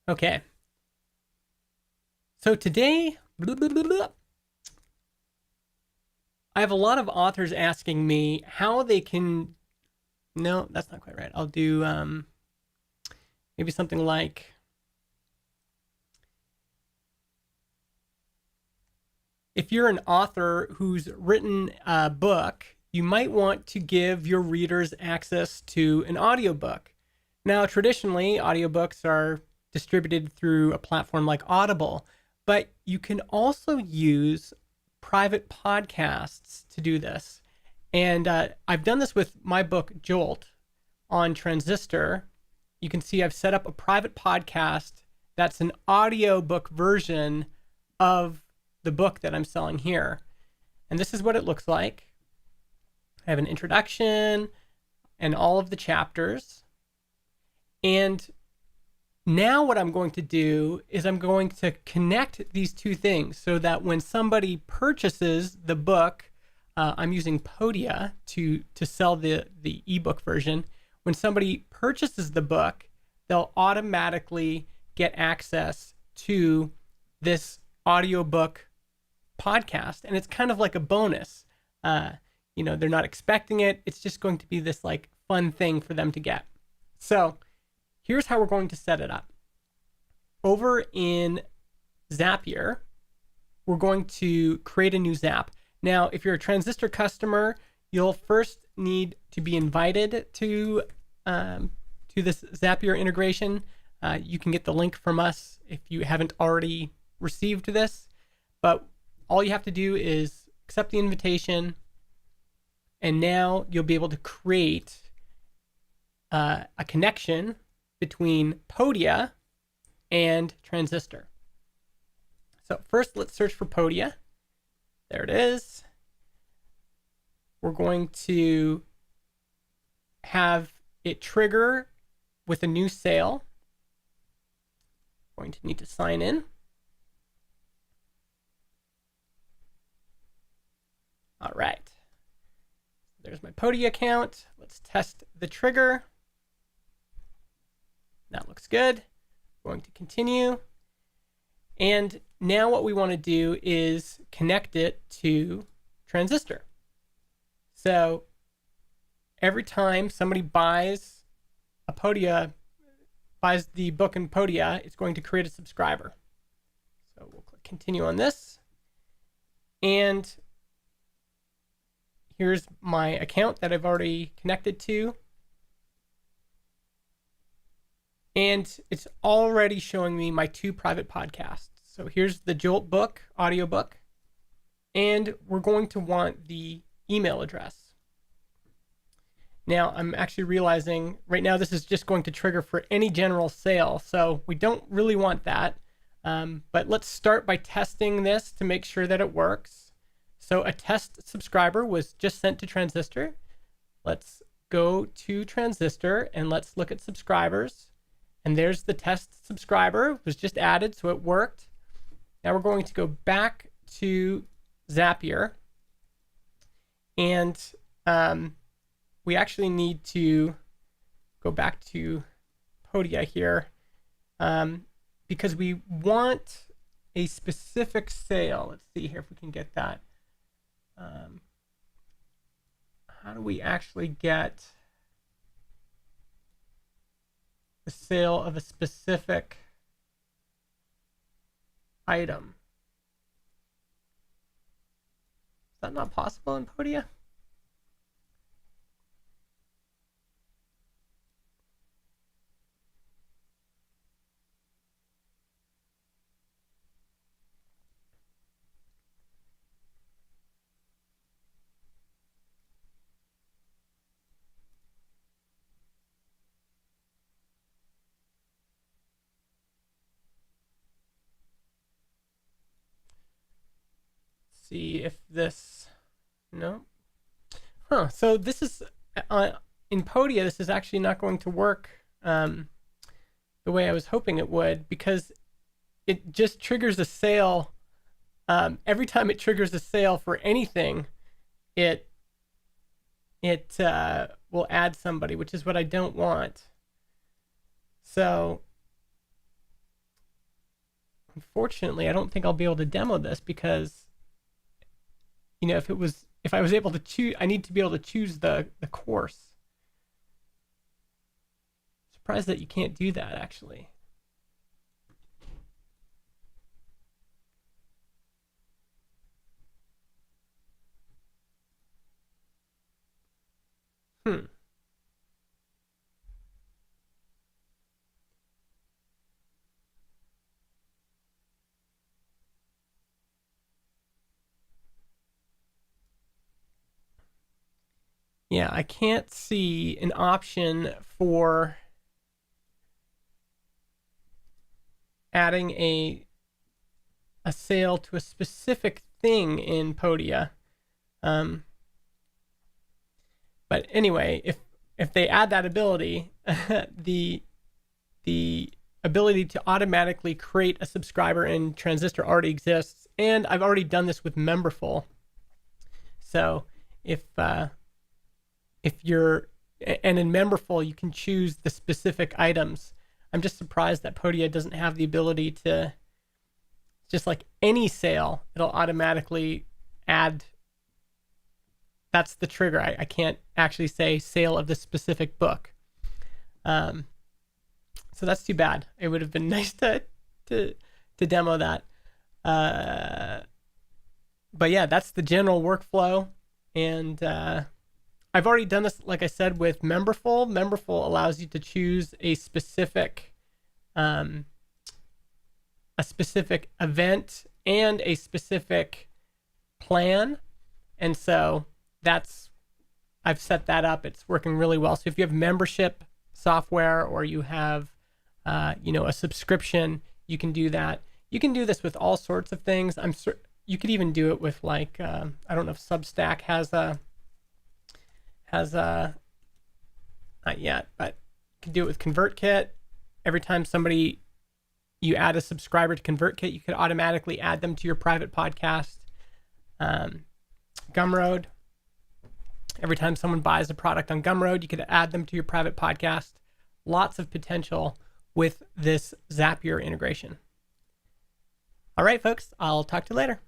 Okay. So today, I have a lot of authors asking me how they can. No, that's not quite right. I'll do maybe something like if you're an author who's written a book, you might want to give your readers access to an audiobook. Now, traditionally, audiobooks are distributed through a platform like Audible, but you can also use private podcasts to do this. And I've done this with my book, Jolt, on Transistor. You can see I've set up a private podcast that's an audiobook version of the book that I'm selling here. And this is what it looks like. I have an introduction and all of the chapters. And now what I'm going to do is I'm going to connect these two things so that when somebody purchases the book, I'm using Podia to sell the ebook version. When somebody purchases the book, they'll automatically get access to this audiobook podcast, and it's kind of like a bonus. They're not expecting it. It's just going to be this like fun thing for them to get. So here's how we're going to set it up. Over in Zapier, we're going to create a new Zap. Now, if you're a Transistor customer, you'll first need to be invited to this Zapier integration. You can get the link from us if you haven't already received this, but all you have to do is accept the invitation, and now you'll be able to create a connection between Podia and Transistor. So first, let's search for Podia. There it is. We're going to have it trigger with a new sale. Going to need to sign in. All right. There's my Podia account. Let's test the trigger. That looks good. Going to continue. And now what we want to do is connect it to Transistor. So every time somebody buys the book in Podia, it's going to create a subscriber. So we'll click continue on this. And here's my account that I've already connected to. And it's already showing me my two private podcasts. So here's the Jolt book, audiobook. And we're going to want the email address. Now, I'm actually realizing right now this is just going to trigger for any general sale. So we don't really want that. But let's start by testing this to make sure that it works. So a test subscriber was just sent to Transistor. Let's go to Transistor and let's look at subscribers. And there's the test subscriber. It was just added, so it worked. Now we're going to go back to Zapier. And we actually need to go back to Podia here because we want a specific sale. Let's see here if we can get that. How do we actually get the sale of a specific item? Is that not possible in Podia? See if this, no. So this is, in Podia, this is actually not going to work the way I was hoping it would, because it just triggers a sale. Every time it triggers a sale for anything, it will add somebody, which is what I don't want. So unfortunately, I don't think I'll be able to demo this because, if I was able to choose, I need to be able to choose the course. Surprised that you can't do that, actually. Yeah, I can't see an option for adding a sale to a specific thing in Podia. But anyway, if they add that ability, the ability to automatically create a subscriber in Transistor already exists, and I've already done this with Memberful. So if you're, and in Memberful you can choose the specific items. I'm just surprised that Podia doesn't have the ability to, just like any sale, it'll automatically add. That's the trigger. I can't actually say sale of this specific book. So that's too bad. It would have been nice to demo that. But yeah, that's the general workflow. And I've already done this, like I said, with Memberful. Memberful allows you to choose a specific event and a specific plan. And so I've set that up. It's working really well. So if you have membership software or you have, a subscription, you can do that. You can do this with all sorts of things. You could even do it with I don't know if Substack has not yet, but you can do it with ConvertKit. Every time you add a subscriber to ConvertKit, you could automatically add them to your private podcast. Gumroad. Every time someone buys a product on Gumroad, you could add them to your private podcast. Lots of potential with this Zapier integration. All right, folks, I'll talk to you later.